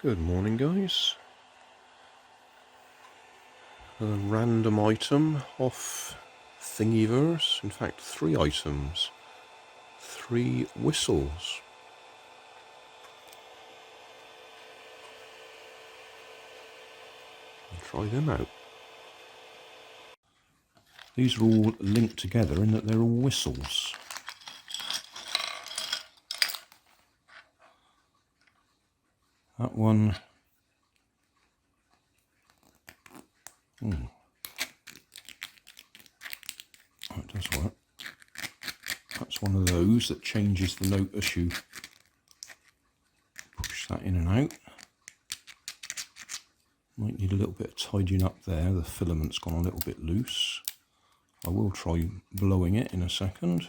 Good morning, guys. A random item off Thingiverse. In fact, 3 items. 3 whistles. I'll try them out. These are all linked together in that they're all whistles. That one... that does work. That's one of those that changes the note as you push that in and out. Might need a little bit of tidying up there. The filament's gone a little bit loose. I will try blowing it in a second.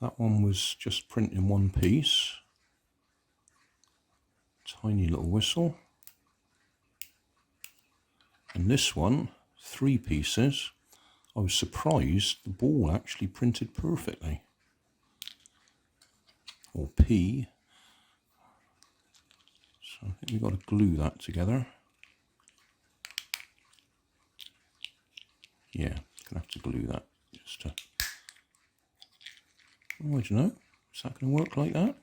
That one was just print in one piece. Tiny little whistle. And this one, 3 pieces. I was surprised the ball actually printed perfectly. Or P. So I think we've got to glue that together. Yeah, gonna have to glue that just to... Oh, I don't know. Is that going to work like that?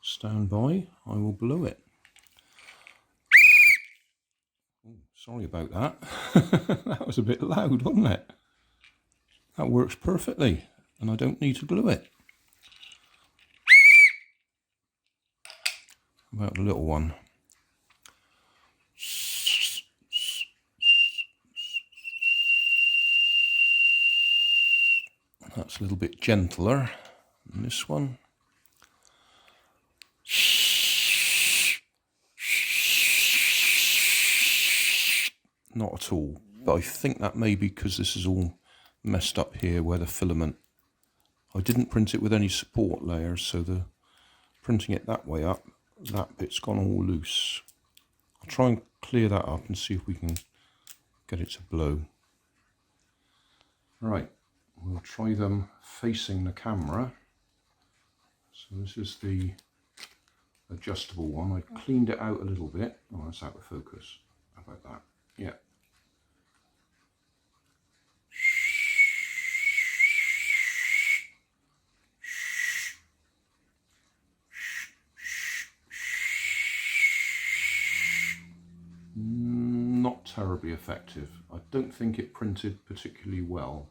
Stand by. I will blow it. Oh, sorry about that. That was a bit loud, wasn't it? That works perfectly, and I don't need to glue it. How about the little one? That's a little bit gentler than this one. Not at all, but I think that may be because this is all messed up here where the filament... I didn't print it with any support layers, so the printing it that way up, that bit's gone all loose. I'll try and clear that up and see if we can get it to blow. Right, we'll try them facing the camera. So this is the adjustable one. I cleaned it out a little bit. Oh, that's out of focus. How about that? Yeah. Not terribly effective. I don't think it printed particularly well.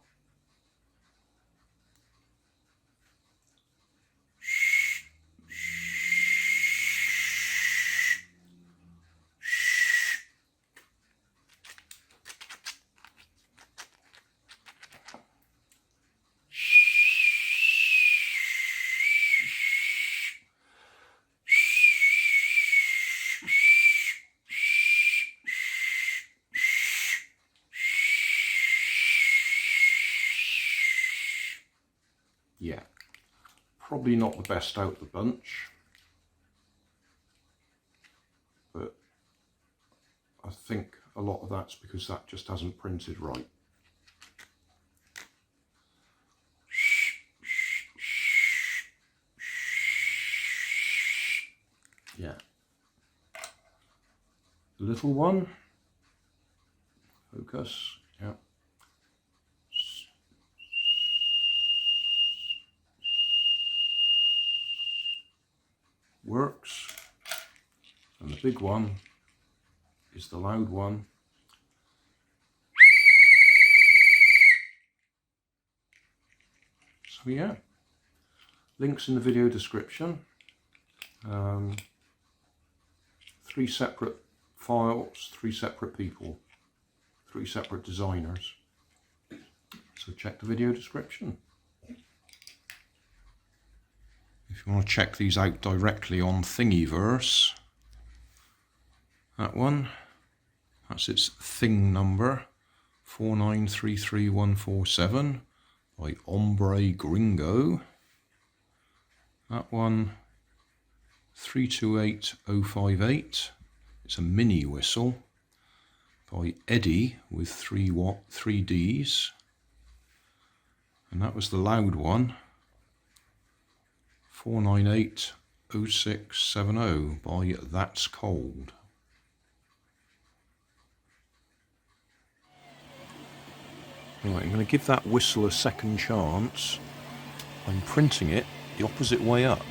Yeah, probably not the best out of the bunch, but I think a lot of that's because that just hasn't printed right. Yeah. The little one, focus, yeah. Works, and the big one is the loud one. So yeah, links in the video description. 3 separate files, 3 separate people, 3 separate designers. So check the video description. If you want to check these out directly on Thingiverse, that one, that's its thing number, 4933147 by ombre-gringo. That one, 328058, it's a mini whistle by Eddie with 3 Ds. And that was the loud one, 4980670 by ThatsCold. Right, I'm going to give that whistle a second chance. I'm printing it the opposite way up,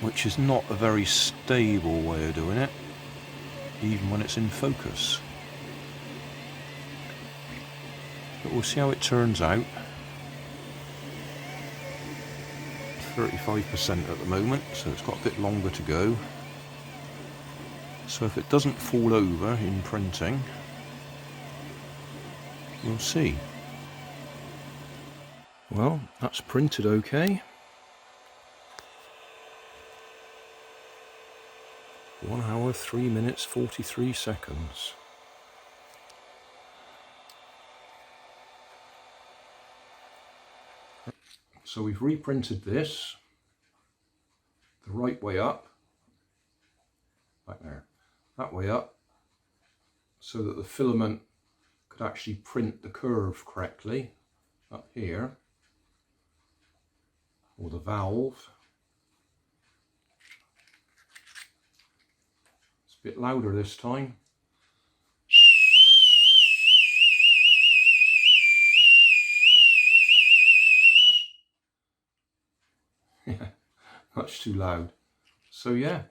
which is not a very stable way of doing it, even when it's in focus. But we'll see how it turns out. 35% at the moment, so it's got a bit longer to go. So if it doesn't fall over in printing, we'll see. Well, that's printed okay. 1 hour, 3 minutes, 43 seconds. So we've reprinted this the right way up, back there, that way up, so that the filament could actually print the curve correctly up here, or the valve. It's a bit louder this time. Yeah, much too loud. So yeah,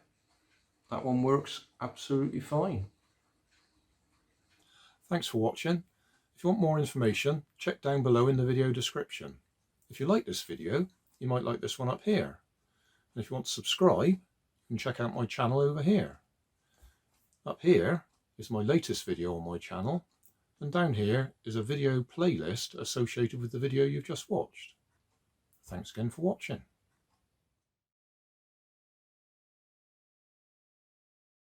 that one works absolutely fine. Thanks for watching. If you want more information, check down below in the video description. If you like this video, you might like this one up here. And if you want to subscribe, you can check out my channel over here. Up here is my latest video on my channel, and down here is a video playlist associated with the video you've just watched. Thanks again for watching.